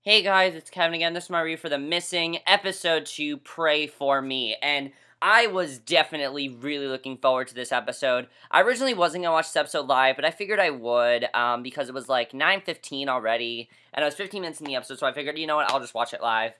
Hey guys, it's Kevin again. This is my review for The Missing, episode 2, Pray For Me. And I was definitely really looking forward to this episode. I originally wasn't going to watch this episode live, but I figured I would, because it was like 9:15 already, and I was 15 minutes in the episode, so I figured, you know what, I'll just watch it live.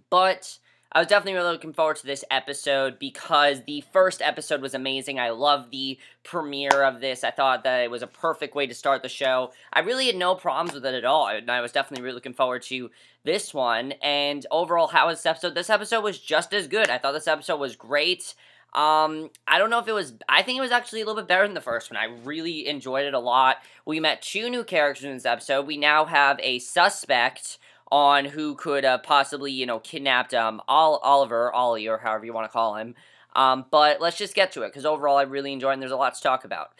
But I was definitely really looking forward to this episode because the first episode was amazing. I loved the premiere of this. I thought that it was a perfect way to start the show. I really had no problems with it at all, and I was definitely really looking forward to this one. And overall, how was this episode? This episode was just as good. I thought this episode was great. I don't know if it was, I think it was actually a little bit better than the first one. I really enjoyed it a lot. We met 2 new characters in this episode. We now have a suspect on who could possibly, kidnapped Oliver, Ollie, or however you want to call him. But let's just get to it, because overall I really enjoyed it, and there's a lot to talk about.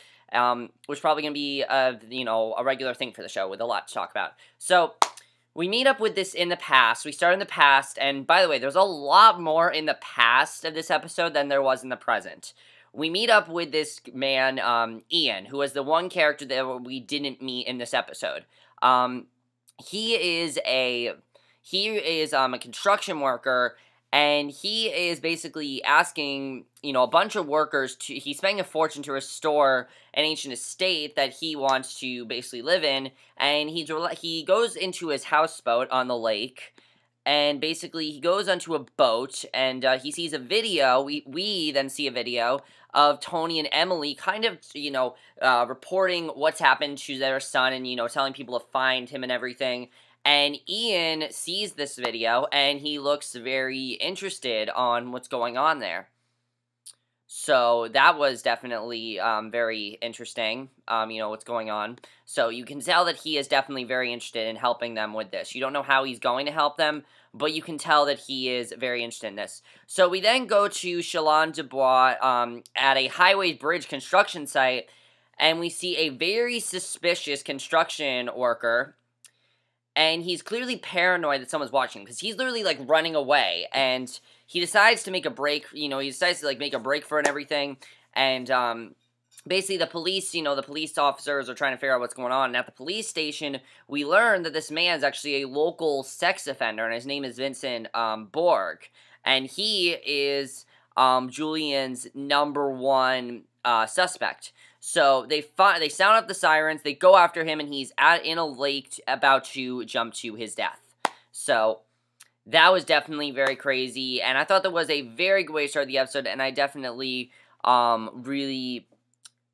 Which is probably going to be, a regular thing for the show, with a lot to talk about. So, we meet up with this in the past. We start in the past, and by the way, there's a lot more in the past of this episode than there was in the present. We meet up with this man, Ian, who was the one character that we didn't meet in this episode. He is a construction worker, and he is basically asking, a bunch of workers to, he's spending a fortune to restore an ancient estate that he wants to basically live in, and he goes into his houseboat on the lake, and basically he goes onto a boat, and he sees a video, we then see a video of Tony and Emily kind of, reporting what's happened to their son and, telling people to find him and everything. And Ian sees this video, and he looks very interested on what's going on there. So that was definitely very interesting, what's going on. So you can tell that he is definitely very interested in helping them with this. You don't know how he's going to help them, but you can tell that he is very interested in this. So we then go to Chaland Dubois at a highway bridge construction site, and we see a very suspicious construction worker, and he's clearly paranoid that someone's watching, because he's literally, running away, and he decides to make a break, he decides to, make a break for it and everything, and, basically the police, the police officers are trying to figure out what's going on, and at the police station, we learn that this man is actually a local sex offender, and his name is Vincent, Borg, and he is, Julian's #1, suspect. So they sound up the sirens, they go after him, and he's in a lake about to jump to his death. So that was definitely very crazy, and I thought that was a very good way to start the episode, and I definitely really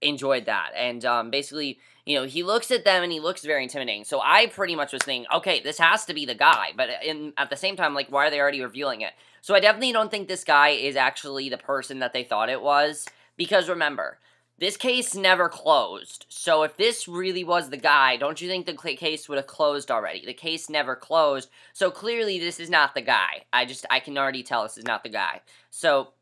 enjoyed that. And basically, he looks at them and he looks very intimidating. So I pretty much was thinking, okay, this has to be the guy, but at the same time, why are they already revealing it? So I definitely don't think this guy is actually the person that they thought it was, because remember, this case never closed. So if this really was the guy, don't you think the case would have closed already? The case never closed, so clearly this is not the guy. I can already tell this is not the guy. So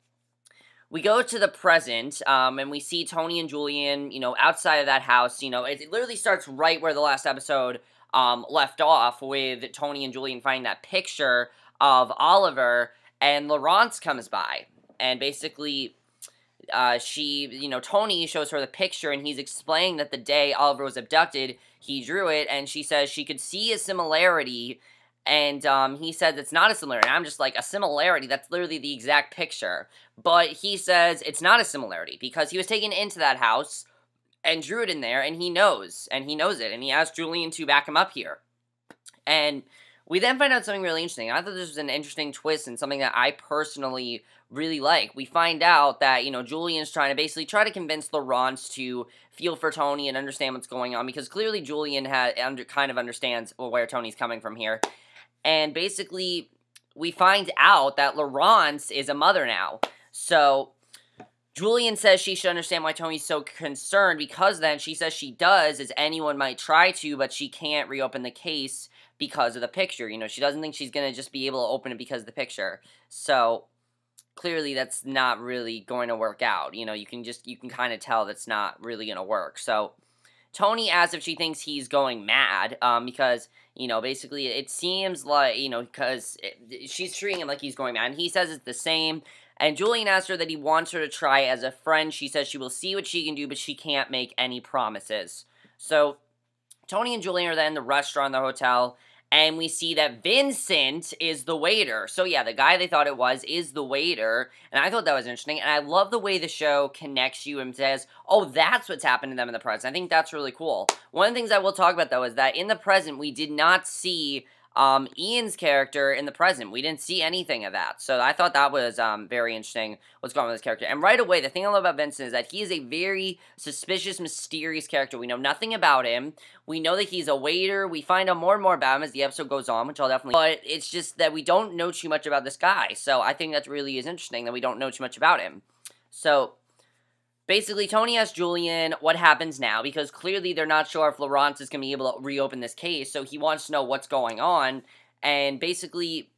we go to the present, and we see Tony and Julian, outside of that house. It literally starts right where the last episode left off, with Tony and Julian finding that picture of Oliver, and Laurence comes by, and basically Tony shows her the picture, and he's explaining that the day Oliver was abducted, he drew it, and she says she could see a similarity, and he says it's not a similarity. I'm just like, a similarity? That's literally the exact picture. But he says it's not a similarity, because he was taken into that house and drew it in there, and he knows it, and he asked Julian to back him up here. And we then find out something really interesting. I thought this was an interesting twist and something that I personally really like. We find out that, Julian's trying to convince Laurence to feel for Tony and understand what's going on, because clearly Julian kind of understands where Tony's coming from here. And basically, we find out that Laurence is a mother now. So Julian says she should understand why Tony's so concerned, because then she says she does, as anyone might try to, but she can't reopen the case because of the picture. She doesn't think she's going to just be able to open it because of the picture. So clearly that's not really going to work out. You can kind of tell that's not really going to work. So Tony asks if she thinks he's going mad, because, basically it seems like, because she's treating him like he's going mad, and he says it's the same. And Julian asks her that he wants her to try as a friend. She says she will see what she can do, but she can't make any promises. So Tony and Julian are then in the restaurant in the hotel, and we see that Vincent is the waiter. So yeah, the guy they thought it was is the waiter, and I thought that was interesting, and I love the way the show connects you and says, oh, that's what's happened to them in the present. I think that's really cool. One of the things I will talk about, though, is that in the present, we did not see Ian's character in the present. We didn't see anything of that. So I thought that was very interesting, what's going on with this character. And right away, the thing I love about Vincent is that he is a very suspicious, mysterious character. We know nothing about him. We know that he's a waiter. We find out more and more about him as the episode goes on, which I'll definitely... But it's just that we don't know too much about this guy. So I think that really is interesting that we don't know too much about him. So... basically, Tony asks Julian what happens now, because clearly they're not sure if Laurence is going to be able to reopen this case, so he wants to know what's going on, and basically,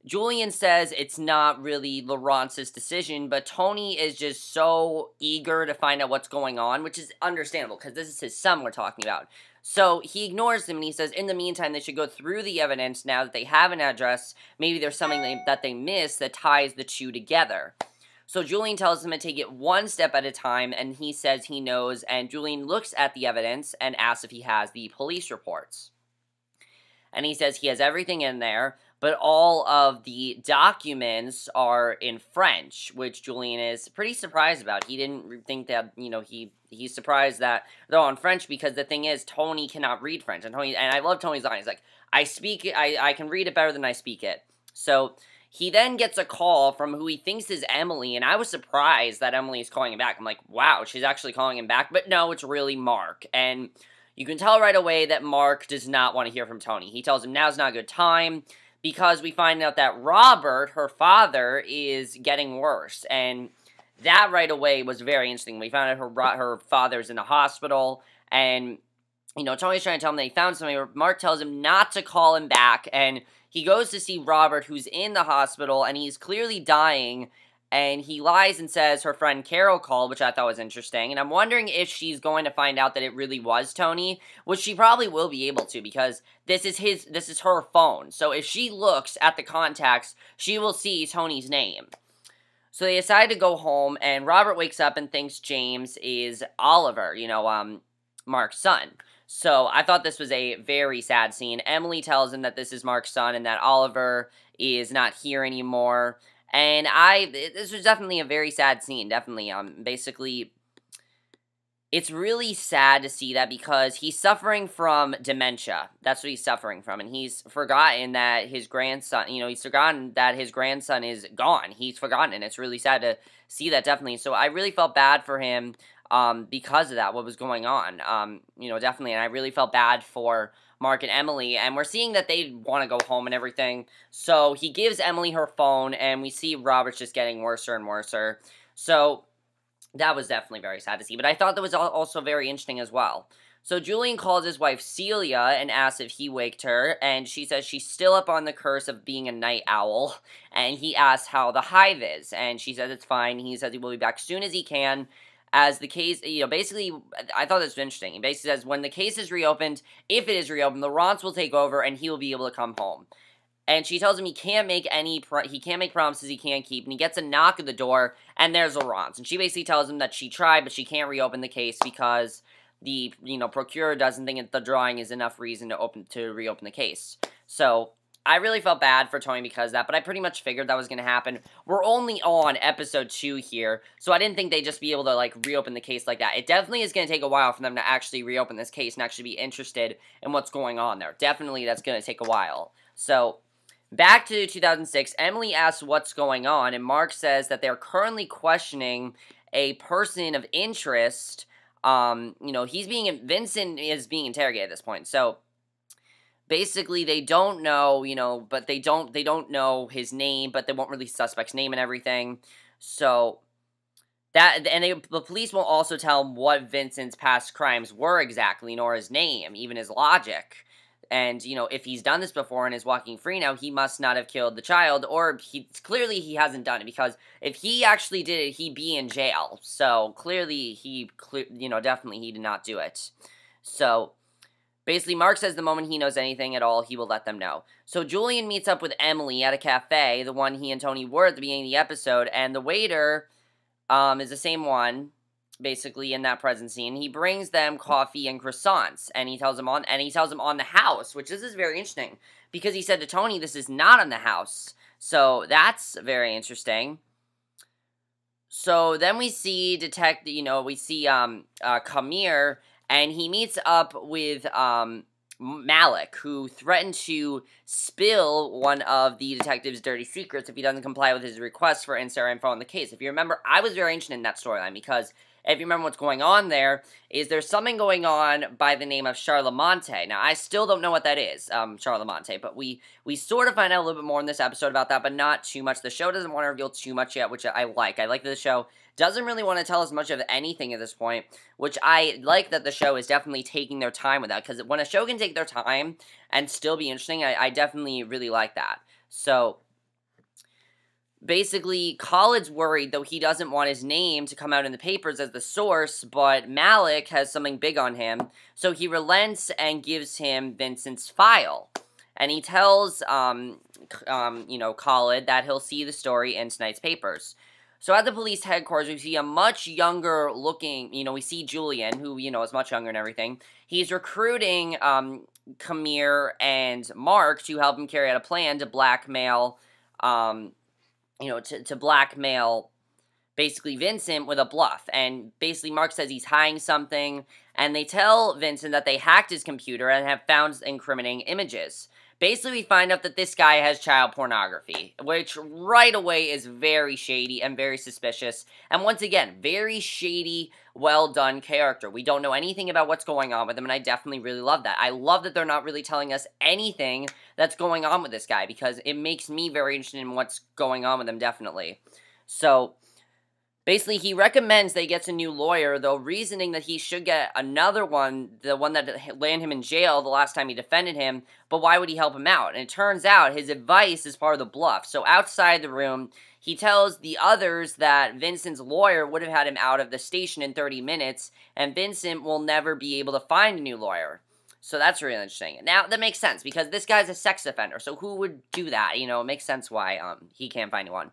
Julian says it's not really Laurence's decision, but Tony is just so eager to find out what's going on, which is understandable, because this is his son we're talking about. So he ignores him, and he says, in the meantime, they should go through the evidence now that they have an address. Maybe there's something that they missed that ties the two together. So Julian tells him to take it one step at a time, and he says he knows, and Julian looks at the evidence and asks if he has the police reports. And he says he has everything in there, but all of the documents are in French, which Julian is pretty surprised about. He didn't think that, you know, he's surprised that they're all in French, because the thing is, Tony cannot read French, and I love Tony's line. He's like, I speak it, I can read it better than I speak it. So... he then gets a call from who he thinks is Emily, and I was surprised that Emily is calling him back. I'm like, wow, she's actually calling him back. But no, it's really Mark. And you can tell right away that Mark does not want to hear from Tony. He tells him now's not a good time, because we find out that Robert, her father, is getting worse. And that right away was very interesting. We found out her father's in the hospital, and... you know, Tony's trying to tell him that he found something, but Mark tells him not to call him back, and he goes to see Robert, who's in the hospital, and he's clearly dying, and he lies and says her friend Carol called, which I thought was interesting, and I'm wondering if she's going to find out that it really was Tony, which she probably will be able to, because this is her phone, so if she looks at the contacts, she will see Tony's name. So they decide to go home, and Robert wakes up and thinks James is Oliver, you know, Mark's son. So, I thought this was a very sad scene. Emily tells him that this is Mark's son and that Oliver is not here anymore. And this was definitely a very sad scene, definitely. Basically, it's really sad to see that, because he's suffering from dementia. That's what he's suffering from. And he's forgotten that his grandson, you know, he's forgotten that his grandson is gone. He's forgotten, and it's really sad to see that, definitely. So, I really felt bad for him. Because of that, what was going on, you know, definitely, and I really felt bad for Mark and Emily, and we're seeing that they want to go home and everything, so he gives Emily her phone, and we see Robert's just getting worse and worse, so that was definitely very sad to see, but I thought that was also very interesting as well. So Julian calls his wife Celia and asks if he waked her, and she says she's still up on the curse of being a night owl, and he asks how the hive is, and she says it's fine. He says he will be back as soon as he can. As the case, you know, basically, I thought this was interesting. He basically says, when the case is reopened, if it is reopened, Laurence will take over, and he will be able to come home. And she tells him he can't make promises he can't keep, and he gets a knock at the door, and there's Laurence. And she basically tells him that she tried, but she can't reopen the case because the, you know, procurer doesn't think that the drawing is enough reason to reopen the case. So... I really felt bad for Tony because of that, but I pretty much figured that was going to happen. We're only on episode 2 here, so I didn't think they'd just be able to, like, reopen the case like that. It definitely is going to take a while for them to actually reopen this case and actually be interested in what's going on there. Definitely that's going to take a while. So, back to 2006, Emily asks what's going on, and Mark says that they're currently questioning a person of interest. You know, Vincent is being interrogated at this point, so... basically, they don't know, you know, but they don't know his name, but they won't release the suspect's name and everything. So, the police won't also tell him what Vincent's past crimes were exactly, nor his name, even his logic. And, you know, if he's done this before and is walking free now, he must not have killed the child, or clearly he hasn't done it, because if he actually did it, he'd be in jail. So, clearly, you know, definitely he did not do it. So... basically, Mark says the moment he knows anything at all, he will let them know. So Julian meets up with Emily at a cafe, the one he and Tony were at the beginning of the episode, and the waiter is the same one. basically in that present scene, he brings them coffee and croissants, and he tells them on the house, which this is very interesting, because he said to Tony, this is not on the house. So that's very interesting. So then we see Kamir, and he meets up with Malik, who threatened to spill one of the detective's dirty secrets if he doesn't comply with his request for inside info on the case. If you remember, I was very interested in that storyline, because if you remember what's going on there's something going on by the name of Charlemagne. Now, I still don't know what that is, Charlemagne, but we sort of find out a little bit more in this episode about that, but not too much. The show doesn't want to reveal too much yet, which I like. I like that the show doesn't really want to tell us much of anything at this point, which I like that the show is definitely taking their time with that, because when a show can take their time and still be interesting, I definitely really like that. So basically, Khalid's worried, though he doesn't want his name to come out in the papers as the source, but Malik has something big on him, so he relents and gives him Vincent's file. And he tells, Khalid that he'll see the story in tonight's papers. So at the police headquarters, we see a much younger looking, we see Julian, who, is much younger and everything. He's recruiting, Kamir and Mark to help him carry out a plan to blackmail, to blackmail, basically, Vincent with a bluff. And basically, Mark says he's hiding something, and they tell Vincent that they hacked his computer and have found incriminating images. Basically, we find out that this guy has child pornography, which right away is very shady and very suspicious. And once again, very shady, well-done character. We don't know anything about what's going on with him, and I definitely really love that. I love that they're not really telling us anything that's going on with this guy, because it makes me very interested in what's going on with him, definitely. So basically, he recommends that he gets a new lawyer, though reasoning that he should get another one, the one that landed him in jail the last time he defended him, but why would he help him out? And it turns out his advice is part of the bluff. So outside the room, he tells the others that Vincent's lawyer would have had him out of the station in 30 minutes, and Vincent will never be able to find a new lawyer. So that's really interesting. Now, that makes sense, because this guy's a sex offender, so who would do that? It makes sense why he can't find one.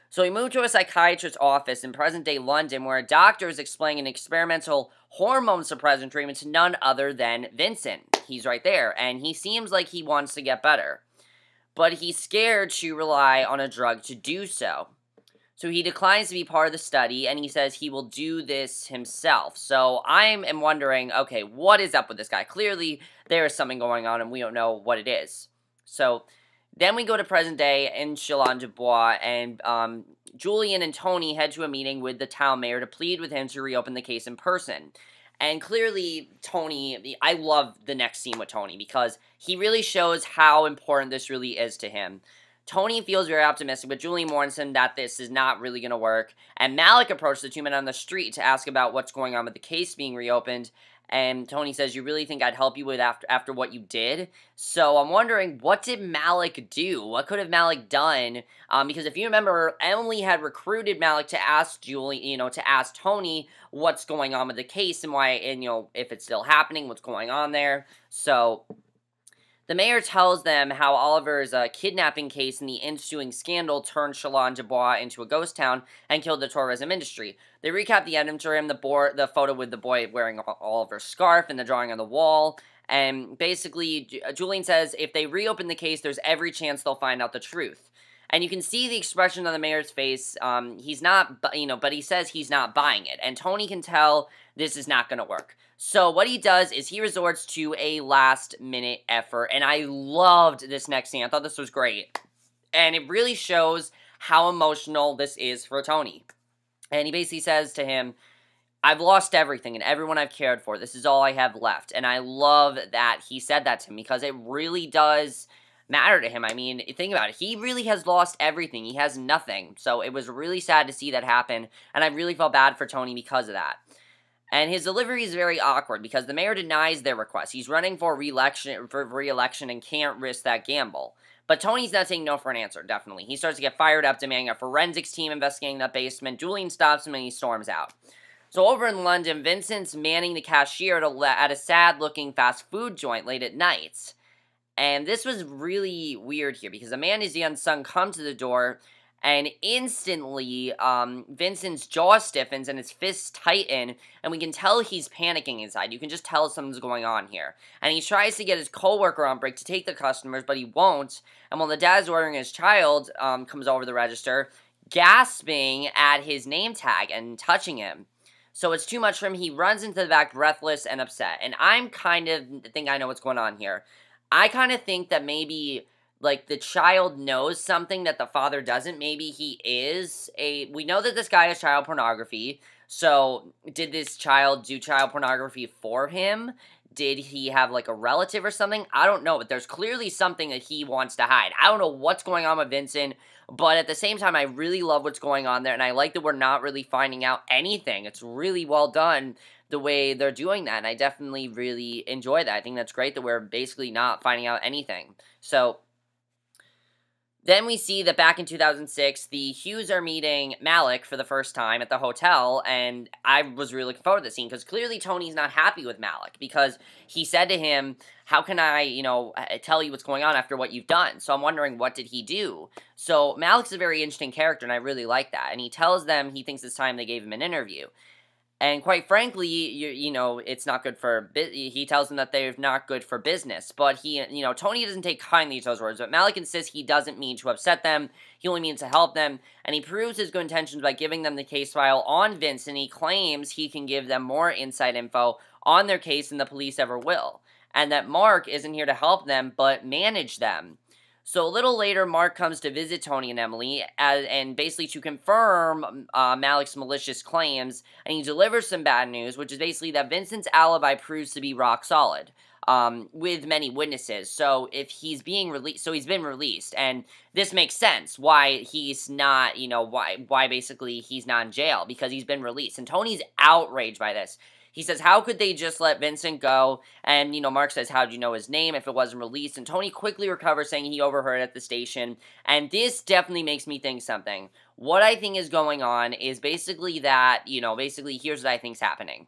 So he moved to a psychiatrist's office in present-day London, where a doctor is explaining an experimental hormone suppressant treatment to none other than Vincent. He's right there, and he seems like he wants to get better. But he's scared to rely on a drug to do so. So he declines to be part of the study, and he says he will do this himself. So I am wondering, okay, what is up with this guy? Clearly, there is something going on, and we don't know what it is. So then we go to present day in Chaillot-du-Bois, and Julian and Tony head to a meeting with the town mayor to plead with him to reopen the case in person. And clearly, Tony, I love the next scene with Tony, because he really shows how important this really is to him. Tony feels very optimistic, but Julian warns him that this is not really going to work. And Malik approached the two men on the street to ask about what's going on with the case being reopened. And Tony says, you really think I'd help you with after what you did? So I'm wondering, what did Malik do? What could have Malik done? Because if you remember, Emily had recruited Malik to ask to ask Tony what's going on with the case and why, and if it's still happening, what's going on there. So the mayor tells them how Oliver's kidnapping case and the ensuing scandal turned Chaillot-du-Bois into a ghost town and killed the tourism industry. They recap the ending to him, the photo with the boy wearing Oliver's scarf and the drawing on the wall. And basically, Julian says if they reopen the case, there's every chance they'll find out the truth. And you can see the expression on the mayor's face. He's not, but he says he's not buying it. And Tony can tell this is not going to work. So what he does is he resorts to a last-minute effort. And I loved this next scene. I thought this was great. And it really shows how emotional this is for Tony. And he basically says to him, I've lost everything and everyone I've cared for. This is all I have left. And I love that he said that to him, because it really does matter to him. I mean, think about it. He really has lost everything. He has nothing. So it was really sad to see that happen. And I really felt bad for Tony because of that. And his delivery is very awkward because the mayor denies their request. He's running for re-election and can't risk that gamble. But Tony's not saying no for an answer, definitely. He starts to get fired up, demanding a forensics team investigating that basement. Julian stops him and he storms out. So over in London, Vincent's manning the cashier at a sad-looking fast food joint late at night. And this was really weird here because a man and his young son come to the door, and instantly, Vincent's jaw stiffens and his fists tighten, and we can tell he's panicking inside. You can just tell something's going on here. And he tries to get his coworker on break to take the customers, but he won't. And while the dad's ordering his child, comes over the register, gasping at his name tag and touching him. So it's too much for him. He runs into the back breathless and upset. And I'm kind of think I know what's going on here. I kind of think that maybe, like, the child knows something that the father doesn't. Maybe he is we know that this guy has child pornography. So did this child do child pornography for him? Did he have, like, a relative or something? I don't know, but there's clearly something that he wants to hide. I don't know what's going on with Vincent, but at the same time, I really love what's going on there, and I like that we're not really finding out anything. It's really well done the way they're doing that, and I definitely really enjoy that. I think that's great that we're basically not finding out anything. So then we see that back in 2006, the Hughes are meeting Malik for the first time at the hotel, and I was really looking forward to this scene, because clearly Tony's not happy with Malik, because he said to him, how can I, tell you what's going on after what you've done? So I'm wondering, what did he do? So Malik's a very interesting character, and I really like that, and he tells them he thinks it's time they gave him an interview. And quite frankly, it's not good for, he tells them that they're not good for business, but Tony doesn't take kindly to those words, but Malik insists he doesn't mean to upset them, he only means to help them, and he proves his good intentions by giving them the case file on Vince, and he claims he can give them more inside info on their case than the police ever will, and that Mark isn't here to help them, but manage them. So a little later, Mark comes to visit Tony and Emily, and basically to confirm Malik's malicious claims, and he delivers some bad news, which is basically that Vincent's alibi proves to be rock solid, with many witnesses. So if he's being released, so he's been released, and this makes sense why he's not, why basically he's not in jail, because he's been released, and Tony's outraged by this. He says, how could they just let Vincent go? And, Mark says, how do you know his name if it wasn't released? And Tony quickly recovers, saying he overheard at the station. And this definitely makes me think something. What I think is going on is basically that, here's what I think's happening.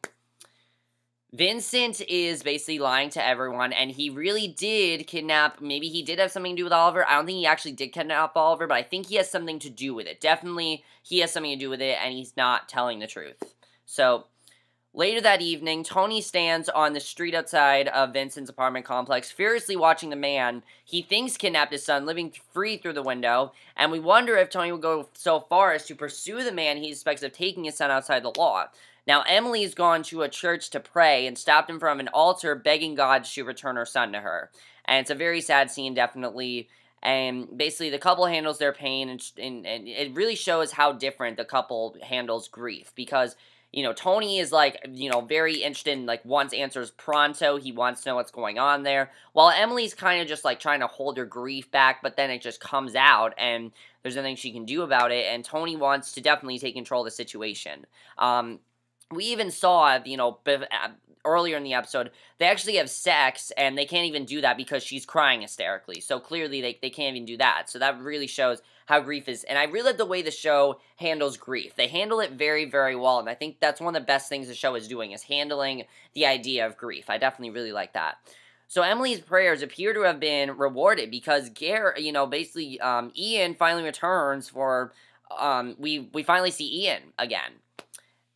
Vincent is basically lying to everyone, and he really did kidnap, maybe he did have something to do with Oliver. I don't think he actually did kidnap Oliver, but I think he has something to do with it. Definitely, he has something to do with it, and he's not telling the truth. So later that evening, Tony stands on the street outside of Vincent's apartment complex, furiously watching the man he thinks kidnapped his son living free through the window, and we wonder if Tony will go so far as to pursue the man he suspects of taking his son outside the law. Now, Emily's gone to a church to pray and stopped him from an altar begging God to return her son to her. And it's a very sad scene, definitely. And basically, the couple handles their pain, and it really shows how different the couple handles grief, because Tony is, very interested in, wants answers pronto. He wants to know what's going on there. While Emily's kind of just, trying to hold her grief back, but then it just comes out, and there's nothing she can do about it, and Tony wants to definitely take control of the situation. We even saw, earlier in the episode, they actually have sex, and they can't even do that because she's crying hysterically. So clearly, they can't even do that. So that really shows how grief is. And I really love the way the show handles grief. They handle it very, very well, and I think that's one of the best things the show is doing, is handling the idea of grief. I definitely really like that. So Emily's prayers appear to have been rewarded, because Ian finally returns for, we finally see Ian again.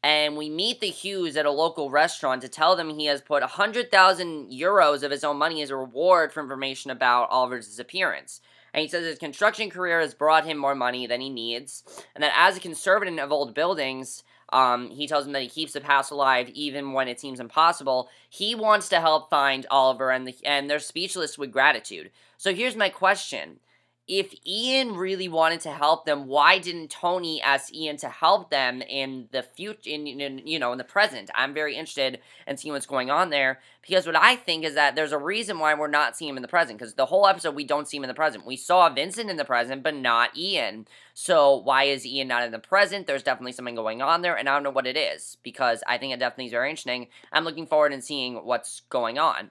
And we meet the Hughes at a local restaurant to tell them he has put 100,000 euros of his own money as a reward for information about Oliver's disappearance. And he says his construction career has brought him more money than he needs, and that as a conservative of old buildings, he tells him that he keeps the past alive even when it seems impossible. He wants to help find Oliver, and they're speechless with gratitude. So here's my question. If Ian really wanted to help them, why didn't Tony ask Ian to help them in the future, in the present? I'm very interested in seeing what's going on there, because what I think is that there's a reason why we're not seeing him in the present, because the whole episode we don't see him in the present. We saw Vincent in the present, but not Ian. So why is Ian not in the present? There's definitely something going on there, and I don't know what it is, because I think it definitely is very interesting. I'm looking forward to seeing what's going on.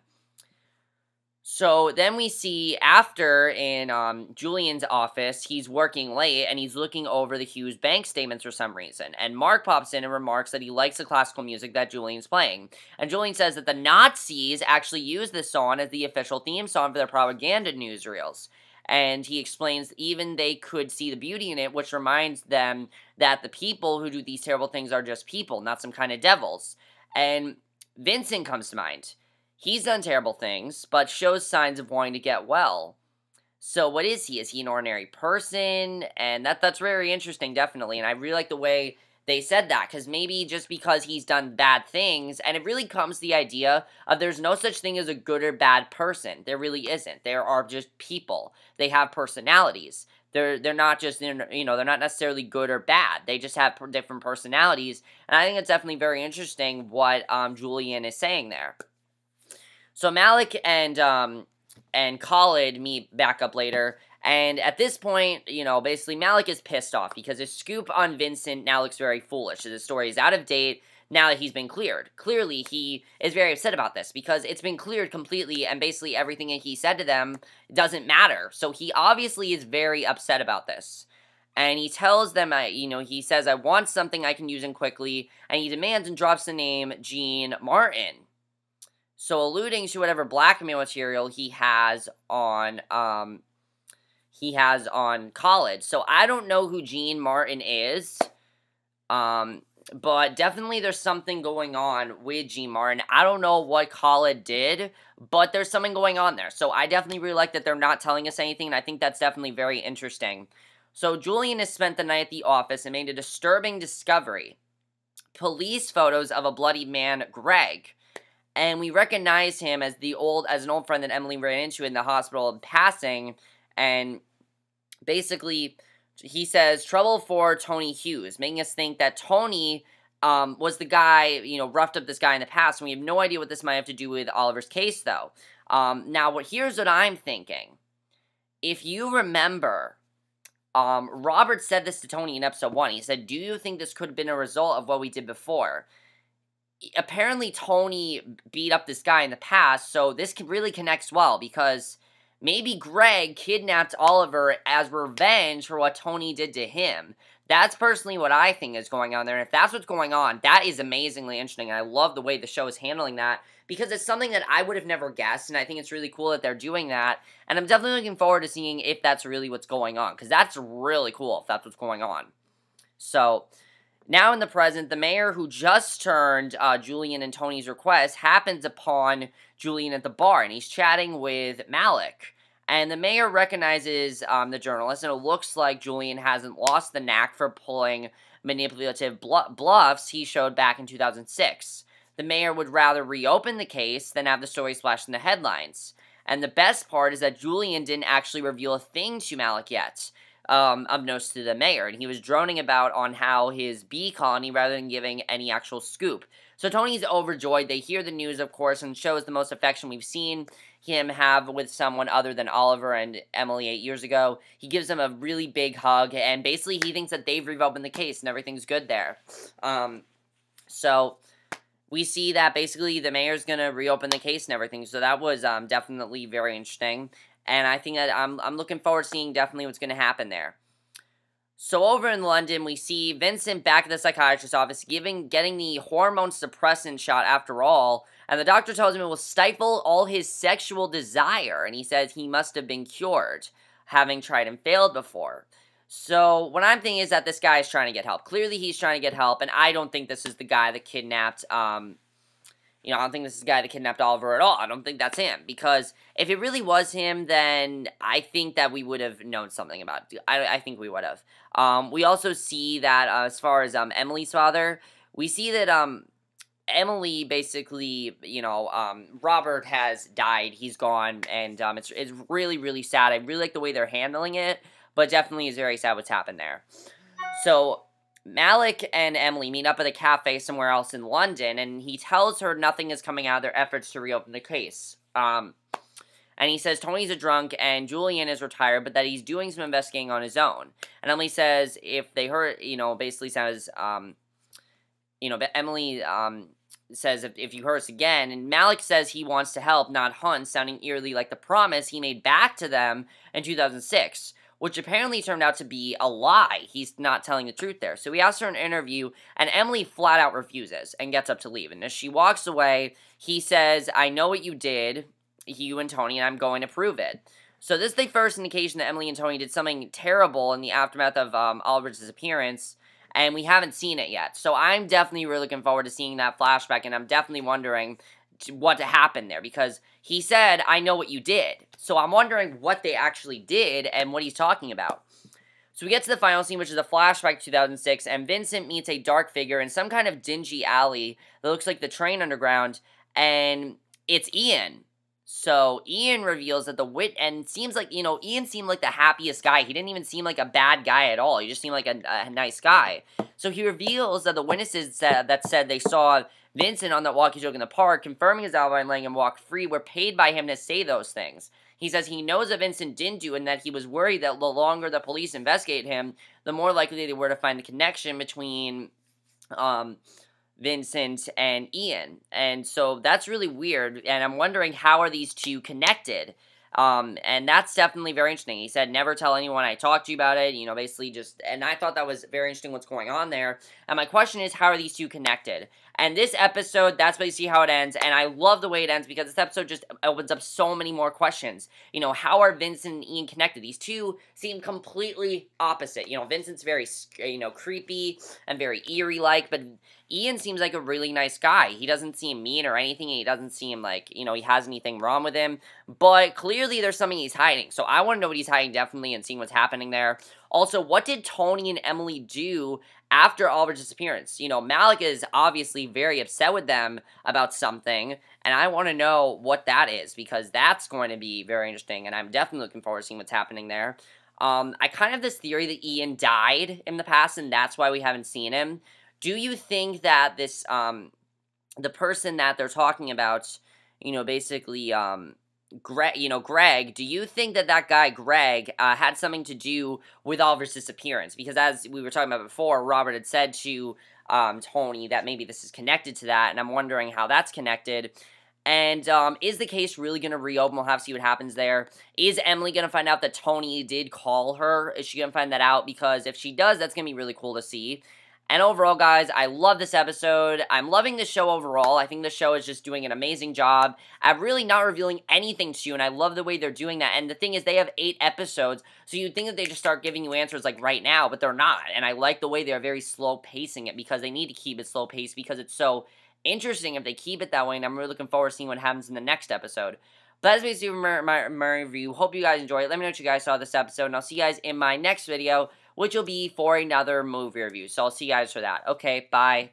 So then we see after in Julian's office, he's working late, and he's looking over the Hughes bank statements for some reason. And Mark pops in and remarks that he likes the classical music that Julian's playing. And Julian says that the Nazis actually used this song as the official theme song for their propaganda newsreels. And he explains even they could see the beauty in it, which reminds them that the people who do these terrible things are just people, not some kind of devils. And Vincent comes to mind. He's done terrible things, but shows signs of wanting to get well. So what is he? Is he an ordinary person? And that's very interesting, definitely. And I really like the way they said that, because maybe just because he's done bad things, and it really comes to the idea of there's no such thing as a good or bad person. There really isn't. There are just people. They have personalities. They're not just, they're not necessarily good or bad. They just have different personalities, and I think it's definitely very interesting what Julian is saying there. So Malik and Khalid meet back up later, and at this point, basically Malik is pissed off because his scoop on Vincent now looks very foolish. His story is out of date now that he's been cleared. Clearly, he is very upset about this because it's been cleared completely, and basically everything that he said to them doesn't matter. So he obviously is very upset about this. And he tells them, he says, I want something I can use in quickly, and he demands and drops the name Gene Martin. So alluding to whatever blackmail material he has on Khalid. So I don't know who Gene Martin is, but definitely there's something going on with Gene Martin. I don't know what Khalid did, but there's something going on there. So I definitely really like that they're not telling us anything, and I think that's definitely very interesting. So Julian has spent the night at the office and made a disturbing discovery. Police photos of a bloody man, Greg. And we recognize him as an old friend that Emily ran into in the hospital in passing. And basically, he says, trouble for Tony Hughes, making us think that Tony was the guy, roughed up this guy in the past. And we have no idea what this might have to do with Oliver's case, though. Here's what I'm thinking. If you remember, Robert said this to Tony in episode 1. He said, do you think this could have been a result of what we did before? Apparently Tony beat up this guy in the past, so this really connects well, because maybe Greg kidnapped Oliver as revenge for what Tony did to him. That's personally what I think is going on there, and if that's what's going on, that is amazingly interesting, and I love the way the show is handling that, because it's something that I would have never guessed, and I think it's really cool that they're doing that, and I'm definitely looking forward to seeing if that's really what's going on, because that's really cool if that's what's going on. So now in the present, the mayor who just turned Julian and Tony's request happens upon Julian at the bar, and he's chatting with Malik. And the mayor recognizes the journalist, and it looks like Julian hasn't lost the knack for pulling manipulative bluffs he showed back in 2006. The mayor would rather reopen the case than have the story splashed in the headlines. And the best part is that Julian didn't actually reveal a thing to Malik yet. Of notes to the mayor, and he was droning about on how his bee colony rather than giving any actual scoop. So Tony's overjoyed. They hear the news, of course, and shows the most affection we've seen him have with someone other than Oliver and Emily 8 years ago. He gives them a really big hug, and basically he thinks that they've reopened the case and everything's good there. So we see that basically the mayor's gonna reopen the case and everything, so that was definitely very interesting. And I think that I'm looking forward to seeing definitely what's going to happen there. So over in London, we see Vincent back at the psychiatrist's office getting the hormone suppressant shot after all. And the doctor tells him it will stifle all his sexual desire. And he says he must have been cured, having tried and failed before. So what I'm thinking is that this guy is trying to get help. Clearly he's trying to get help. And I don't think this is the guy that kidnapped I don't think this is the guy that kidnapped Oliver at all. I don't think that's him. Because if it really was him, then I think that we would have known something about it. I think we would have. We also see that as far as Emily's father, we see that Emily basically, Robert has died. He's gone. And it's really, really sad. I really like the way they're handling it. But definitely is very sad what's happened there. So Malik and Emily meet up at a cafe somewhere else in London, and he tells her nothing is coming out of their efforts to reopen the case. And he says Tony's a drunk and Julian is retired, but that he's doing some investigating on his own. And Emily says if they hurt, basically says, Emily says if you hurt us again, and Malik says he wants to help, not hunt, sounding eerily like the promise he made back to them in 2006. Which apparently turned out to be a lie. He's not telling the truth there. So he asks her an interview, and Emily flat out refuses and gets up to leave. And as she walks away, he says, I know what you did, you and Tony, and I'm going to prove it. So this is the first indication that Emily and Tony did something terrible in the aftermath of Oliver's disappearance, and we haven't seen it yet. So I'm definitely really looking forward to seeing that flashback, and I'm definitely wondering what happened there, because he said, "I know what you did." So I'm wondering what they actually did and what he's talking about. So we get to the final scene, which is a flashback to 2006, and Vincent meets a dark figure in some kind of dingy alley that looks like the train underground, and it's Ian. So Ian reveals that and seems like, Ian seemed like the happiest guy. He didn't even seem like a bad guy at all. He just seemed like a nice guy. So he reveals that the witnesses that said they saw Vincent on that walkie-talkie in the park, confirming his alibi and letting him walk free, were paid by him to say those things. He says he knows that Vincent didn't do it, and that he was worried that the longer the police investigate him, the more likely they were to find the connection between Vincent and Ian. And so that's really weird, and I'm wondering, how are these two connected? And that's definitely very interesting. He said, "Never tell anyone I talked to you about it," basically and I thought that was very interesting what's going on there. And my question is, how are these two connected? And this episode, that's basically how it ends, and I love the way it ends, because this episode just opens up so many more questions. How are Vincent and Ian connected? These two seem completely opposite. Vincent's very, creepy and very eerie-like, but Ian seems like a really nice guy. He doesn't seem mean or anything, and he doesn't seem like, he has anything wrong with him, but clearly there's something he's hiding. So I want to know what he's hiding, definitely, and seeing what's happening there. Also, what did Tony and Emily do after Oliver's disappearance? Malik is obviously very upset with them about something, and I want to know what that is, because that's going to be very interesting, and I'm definitely looking forward to seeing what's happening there. I kind of have this theory that Ian died in the past, and that's why we haven't seen him. Do you think that this, the person that they're talking about, basically, Greg, do you think that guy, Greg, had something to do with Oliver's disappearance? Because as we were talking about before, Robert had said to Tony that maybe this is connected to that, and I'm wondering how that's connected. And is the case really going to reopen? We'll have to see what happens there. Is Emily going to find out that Tony did call her? Is she going to find that out? Because if she does, that's going to be really cool to see. And overall, guys, I love this episode. I'm loving the show overall. I think the show is just doing an amazing job at really not revealing anything to you, and I love the way they're doing that. And the thing is, they have 8 episodes, so you'd think that they just start giving you answers like right now, but they're not. And I like the way they're very slow pacing it, because they need to keep it slow paced, because it's so interesting if they keep it that way, and I'm really looking forward to seeing what happens in the next episode. But that's basically my review. Hope you guys enjoyed it. Let me know what you guys saw of this episode, and I'll see you guys in my next video, which will be for another movie review. So I'll see you guys for that. Okay, bye.